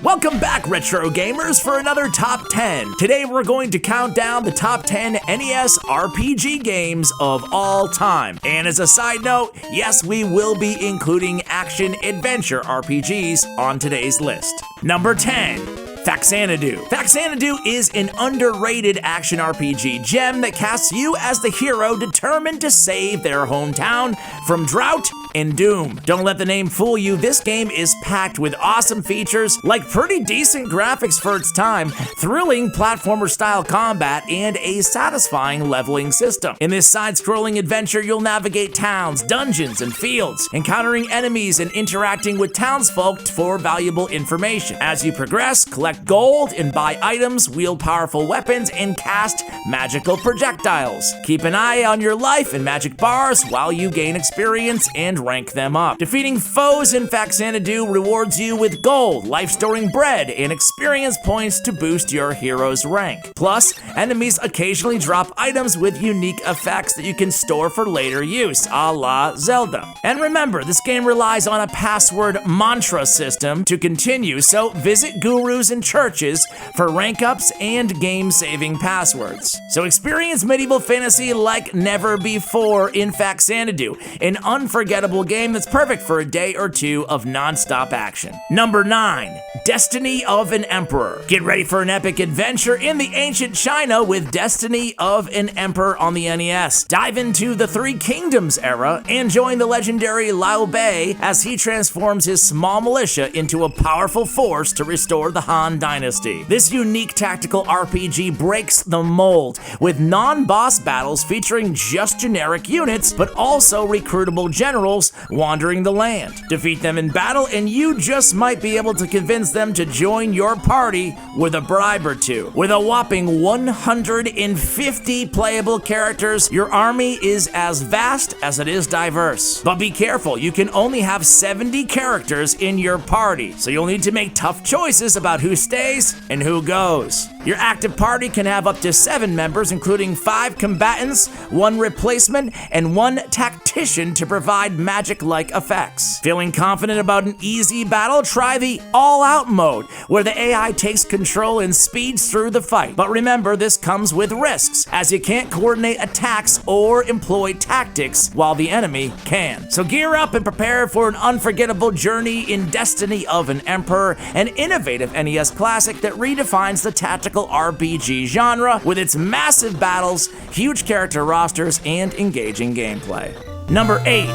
Welcome back, retro gamers, for another Top 10. Today we're going to count down the top 10 NES RPG games of all time. And as a side note, yes, we will be including action-adventure RPGs on today's list. Number 10. Pixelated. Pixelated is an underrated action RPG gem that casts you as the hero determined to save their hometown from drought and doom. Don't let the name fool you, this game is packed with awesome features like pretty decent graphics for its time, thrilling platformer-style combat, and a satisfying leveling system. In this side-scrolling adventure, you'll navigate towns, dungeons, and fields, encountering enemies and interacting with townsfolk for valuable information. As you progress, collect gold and buy items, wield powerful weapons, and cast magical projectiles. Keep an eye on your life and magic bars while you gain experience and rank them up. Defeating foes in Pixelated rewards you with gold, life-storing bread, and experience points to boost your hero's rank. Plus, enemies occasionally drop items with unique effects that you can store for later use, a la Zelda. And remember, this game relies on a password mantra system to continue, so visit gurus and churches for rank ups and game-saving passwords. So experience medieval fantasy like never before in Pixelated, an unforgettable game that's perfect for a day or two of non-stop action. Number 9. Destiny of an Emperor. Get ready for an epic adventure in the ancient China with Destiny of an Emperor on the NES. Dive into the Three Kingdoms era and join the legendary Liu Bei as he transforms his small militia into a powerful force to restore the Han Dynasty. This unique tactical RPG breaks the mold with non-boss battles featuring just generic units, but also recruitable generals wandering the land. Defeat them in battle and you just might be able to convince them to join your party with a bribe or two. With a whopping 150 playable characters, your army is as vast as it is diverse. But be careful, you can only have 70 characters in your party, so you'll need to make tough choices about who stays and who goes. Your active party can have up to 7 members, including 5 combatants, 1 replacement, and 1 tactician to provide magic-like effects. Feeling confident about an easy battle? Try the all-out mode, where the AI takes control and speeds through the fight. But remember, this comes with risks, as you can't coordinate attacks or employ tactics while the enemy can. So gear up and prepare for an unforgettable journey in Destiny of an Emperor, an innovative NES classic that redefines the tactical RPG genre with its massive battles, huge character rosters, and engaging gameplay. Number 8.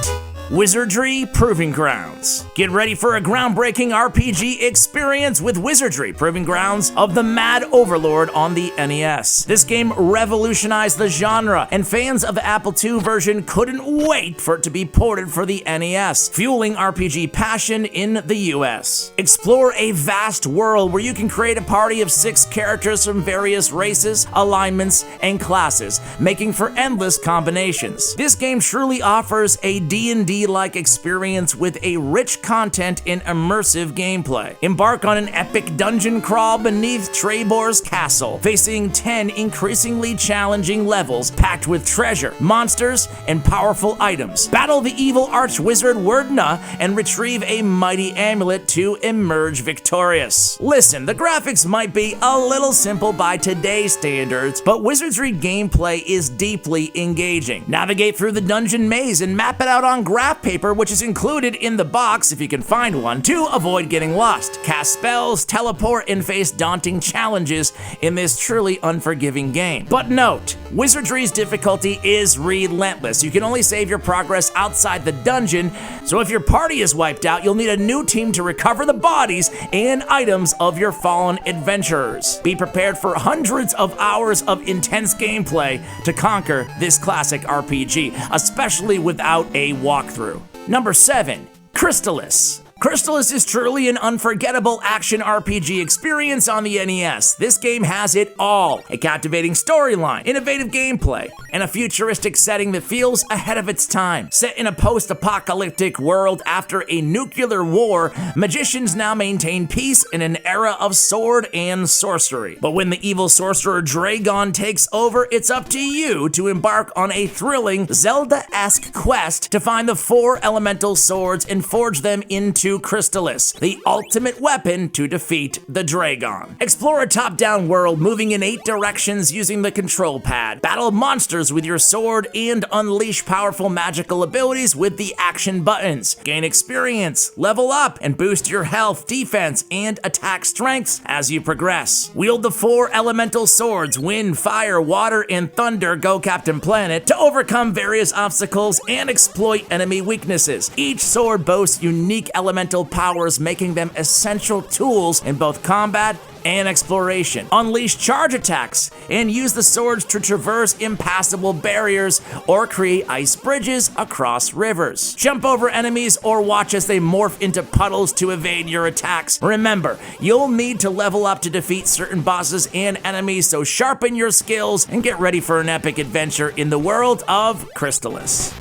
Wizardry Proving Grounds. Get ready for a groundbreaking RPG experience with Wizardry Proving Grounds of the Mad Overlord on the NES. This game revolutionized the genre, and fans of the Apple II version couldn't wait for it to be ported for the NES, fueling RPG passion in the US. Explore a vast world where you can create a party of 6 characters from various races, alignments, and classes, making for endless combinations. This game truly offers a D&D-like experience with a rich content and immersive gameplay. Embark on an epic dungeon crawl beneath Trebor's castle, facing 10 increasingly challenging levels packed with treasure, monsters, and powerful items. Battle the evil archwizard Werdna and retrieve a mighty amulet to emerge victorious. Listen, the graphics might be a little simple by today's standards, but Wizardry gameplay is deeply engaging. Navigate through the dungeon maze and map it out on graph paper, which is included in the box if you can find one, to avoid getting lost. Cast spells, teleport, and face daunting challenges in this truly unforgiving game. But note, Wizardry's difficulty is relentless. You can only save your progress outside the dungeon, so if your party is wiped out, you'll need a new team to recover the bodies and items of your fallen adventurers. Be prepared for hundreds of hours of intense gameplay to conquer this classic RPG, especially without a walkthrough. Number 7. Crystalis. Crystalis is truly an unforgettable action RPG experience on the NES. This game has it all: a captivating storyline, innovative gameplay, and a futuristic setting that feels ahead of its time. Set in a post-apocalyptic world after a nuclear war, magicians now maintain peace in an era of sword and sorcery. But when the evil sorcerer Dragon takes over, it's up to you to embark on a thrilling Zelda-esque quest to find the 4 elemental swords and forge them into to Crystalis, the ultimate weapon to defeat the Dragon. Explore a top-down world moving in 8 directions using the control pad. Battle monsters with your sword and unleash powerful magical abilities with the action buttons. Gain experience, level up, and boost your health, defense, and attack strengths as you progress. Wield the 4 elemental swords, wind, fire, water, and thunder, go Captain Planet, to overcome various obstacles and exploit enemy weaknesses. Each sword boasts unique elemental powers, making them essential tools in both combat and exploration. Unleash charge attacks and use the swords to traverse impassable barriers or create ice bridges across rivers. Jump over enemies or watch as they morph into puddles to evade your attacks. Remember, you'll need to level up to defeat certain bosses and enemies, so sharpen your skills and get ready for an epic adventure in the world of Crystalis.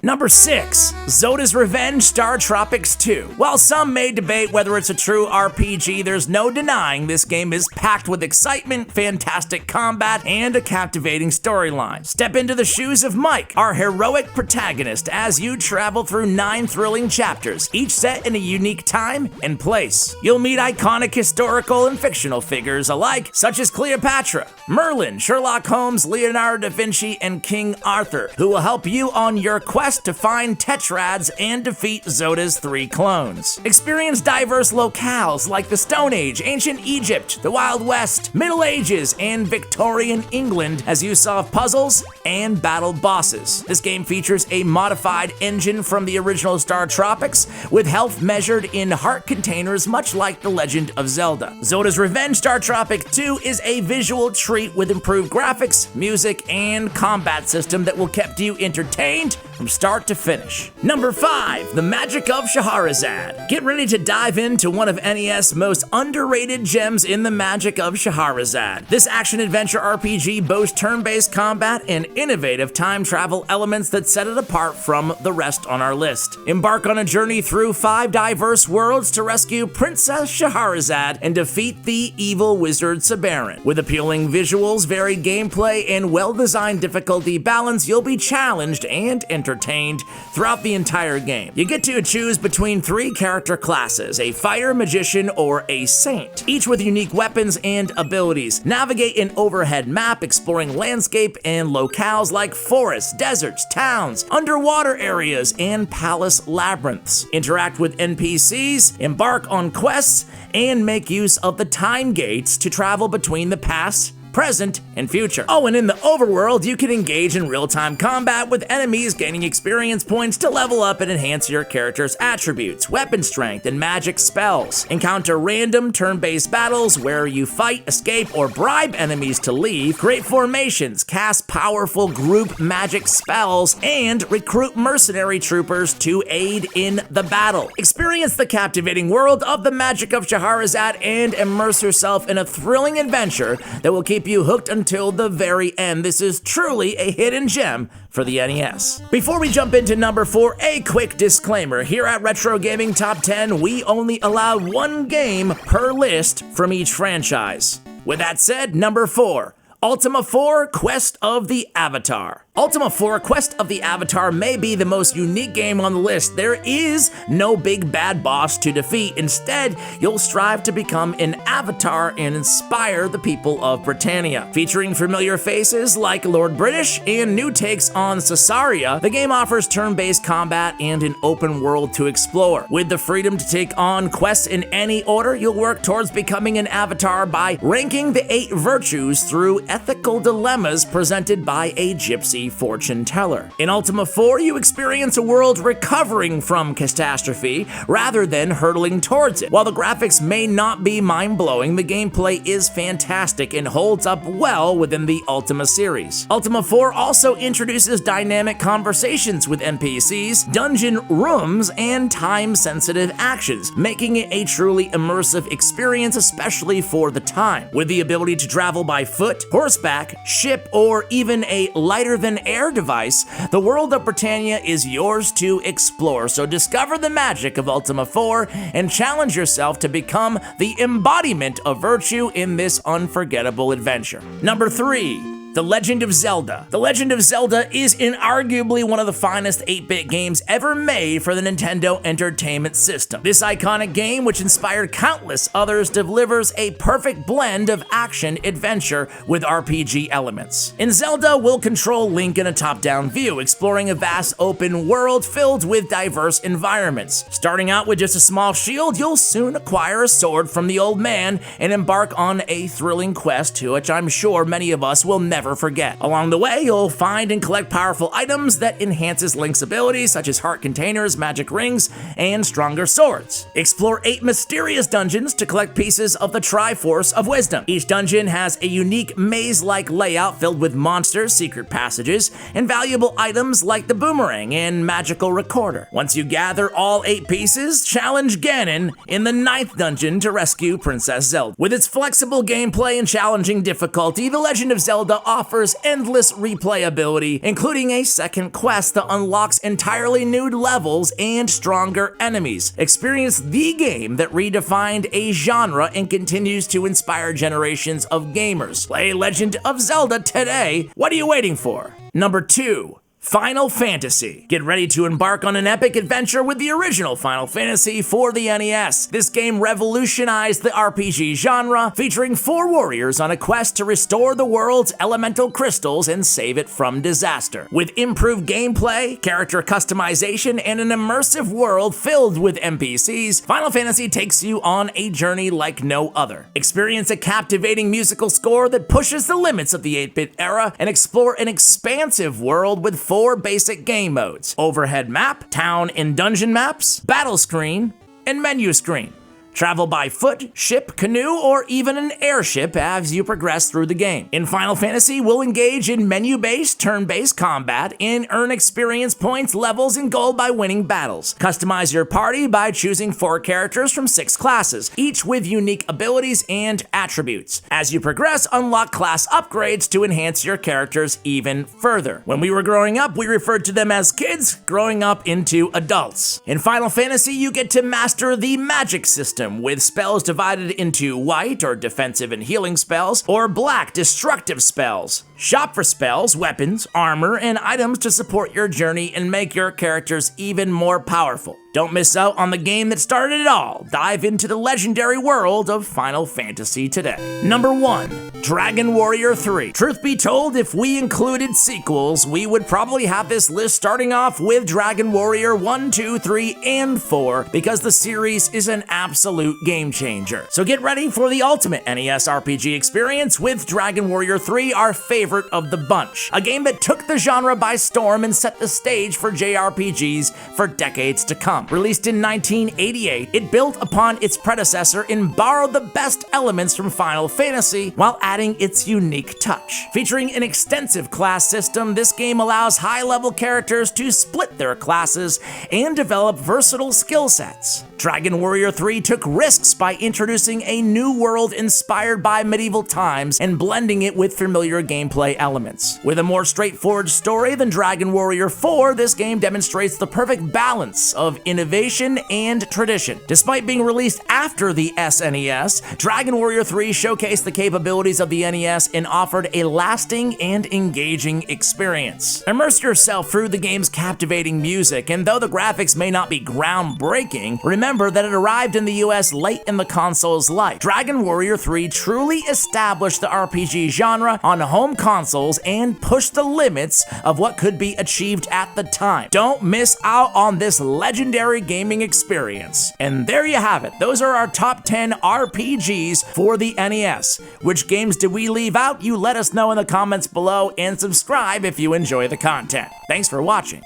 Number 6, Zoda's Revenge Star Tropics 2. While some may debate whether it's a true RPG, there's no denying this game is packed with excitement, fantastic combat, and a captivating storyline. Step into the shoes of Mike, our heroic protagonist, as you travel through 9 thrilling chapters, each set in a unique time and place. You'll meet iconic historical and fictional figures alike, such as Cleopatra, Merlin, Sherlock Holmes, Leonardo da Vinci, and King Arthur, who will help you on your quest to find tetrads and defeat Zoda's 3 clones. Experience diverse locales like the Stone Age, Ancient Egypt, the Wild West, Middle Ages, and Victorian England as you solve puzzles and battle bosses. This game features a modified engine from the original Star Tropics, with health measured in heart containers, much like The Legend of Zelda. Zoda's Revenge Star Tropics 2 is a visual treat with improved graphics, music, and combat system that will keep you entertained from start to finish. Number 5, The Magic of Scheherazade. Get ready to dive into one of NES' most underrated gems in The Magic of Scheherazade. This action-adventure RPG boasts turn-based combat and innovative time travel elements that set it apart from the rest on our list. Embark on a journey through 5 diverse worlds to rescue Princess Scheherazade and defeat the evil wizard Sabarin. With appealing visuals, varied gameplay, and well-designed difficulty balance, you'll be challenged and entertained throughout the entire game. You get to choose between 3 character classes, a fighter, magician, or a saint, each with unique weapons and abilities. Navigate an overhead map, exploring landscape and locales like forests, deserts, towns, underwater areas, and palace labyrinths. Interact with NPCs, embark on quests, and make use of the time gates to travel between the past, present, and future. Oh, and in the overworld, you can engage in real-time combat with enemies, gaining experience points to level up and enhance your character's attributes, weapon strength, and magic spells. Encounter random turn-based battles where you fight, escape, or bribe enemies to leave, create formations, cast powerful group magic spells, and recruit mercenary troopers to aid in the battle. Experience the captivating world of The Magic of Scheherazade and immerse yourself in a thrilling adventure that will keep you hooked until the very end. This is truly a hidden gem for the NES. Before we jump into number 4, a quick disclaimer. Here at Retro Gaming Top 10, we only allow 1 game per list from each franchise. With that said, number 4, Ultima 4 Quest of the Avatar. Ultima 4 Quest of the Avatar may be the most unique game on the list. There is no big bad boss to defeat. Instead, you'll strive to become an avatar and inspire the people of Britannia. Featuring familiar faces like Lord British and new takes on Caesarea, the game offers turn-based combat and an open world to explore. With the freedom to take on quests in any order, you'll work towards becoming an avatar by ranking the 8 virtues through ethical dilemmas presented by a gypsy fortune teller. In Ultima 4, you experience a world recovering from catastrophe rather than hurtling towards it. While the graphics may not be mind-blowing, the gameplay is fantastic and holds up well within the Ultima series. Ultima 4 also introduces dynamic conversations with NPCs, dungeon rooms, and time-sensitive actions, making it a truly immersive experience, especially for the time. With the ability to travel by foot, horseback, ship, or even a lighter-than-air device, the world of Britannia is yours to explore. So discover the magic of Ultima 4 and challenge yourself to become the embodiment of virtue in this unforgettable adventure. Number 3. The Legend of Zelda. The Legend of Zelda is inarguably one of the finest 8-bit games ever made for the Nintendo Entertainment System. This iconic game, which inspired countless others, delivers a perfect blend of action-adventure with RPG elements. In Zelda, we'll control Link in a top-down view, exploring a vast open world filled with diverse environments. Starting out with just a small shield, you'll soon acquire a sword from the old man and embark on a thrilling quest to which I'm sure many of us will never forget. Along the way, you'll find and collect powerful items that enhances Link's abilities, such as heart containers, magic rings, and stronger swords. Explore 8 mysterious dungeons to collect pieces of the Triforce of Wisdom. Each dungeon has a unique maze-like layout filled with monsters, secret passages, and valuable items like the boomerang and magical recorder. Once you gather all 8 pieces, challenge Ganon in the 9th dungeon to rescue Princess Zelda. With its flexible gameplay and challenging difficulty, The Legend of Zelda offers endless replayability, including a second quest that unlocks entirely new levels and stronger enemies. Experience the game that redefined a genre and continues to inspire generations of gamers. Play Legend of Zelda today. What are you waiting for? Number 2. Final Fantasy. Get ready to embark on an epic adventure with the original Final Fantasy for the NES. This game revolutionized the RPG genre, featuring 4 warriors on a quest to restore the world's elemental crystals and save it from disaster. With improved gameplay, character customization, and an immersive world filled with NPCs, Final Fantasy takes you on a journey like no other. Experience a captivating musical score that pushes the limits of the 8-bit era and explore an expansive world with 4 basic game modes: overhead map, town and dungeon maps, battle screen, and menu screen. Travel by foot, ship, canoe, or even an airship as you progress through the game. In Final Fantasy, we'll engage in menu-based, turn-based combat and earn experience points, levels, and gold by winning battles. Customize your party by choosing 4 characters from 6 classes, each with unique abilities and attributes. As you progress, unlock class upgrades to enhance your characters even further. When we were growing up, we referred to them as kids growing up into adults. In Final Fantasy, you get to master the magic system, with spells divided into white, or defensive and healing spells, or black, destructive spells. Shop for spells, weapons, armor, and items to support your journey and make your characters even more powerful. Don't miss out on the game that started it all. Dive into the legendary world of Final Fantasy today. Number 1. Dragon Warrior 3. Truth be told, if we included sequels, we would probably have this list starting off with Dragon Warrior 1, 2, 3, and 4, because the series is an absolute game changer. So get ready for the ultimate NES RPG experience with Dragon Warrior 3, our favorite of the bunch. A game that took the genre by storm and set the stage for JRPGs for decades to come. Released in 1988, it built upon its predecessor and borrowed the best elements from Final Fantasy while adding its unique touch. Featuring an extensive class system, this game allows high-level characters to split their classes and develop versatile skill sets. Dragon Warrior 3 took risks by introducing a new world inspired by medieval times and blending it with familiar gameplay elements. With a more straightforward story than Dragon Warrior 4, this game demonstrates the perfect balance of innovation and tradition. Despite being released after the SNES, Dragon Warrior 3 showcased the capabilities of the NES and offered a lasting and engaging experience. Immerse yourself through the game's captivating music, and though the graphics may not be groundbreaking, remember that it arrived in the US late in the console's life. Dragon Warrior 3 truly established the RPG genre on home consoles and pushed the limits of what could be achieved at the time. Don't miss out on this legendary gaming experience. And there you have it. Those are our top 10 RPGs for the NES. Which games did we leave out? You let us know in the comments below, and subscribe if you enjoy the content. Thanks for watching.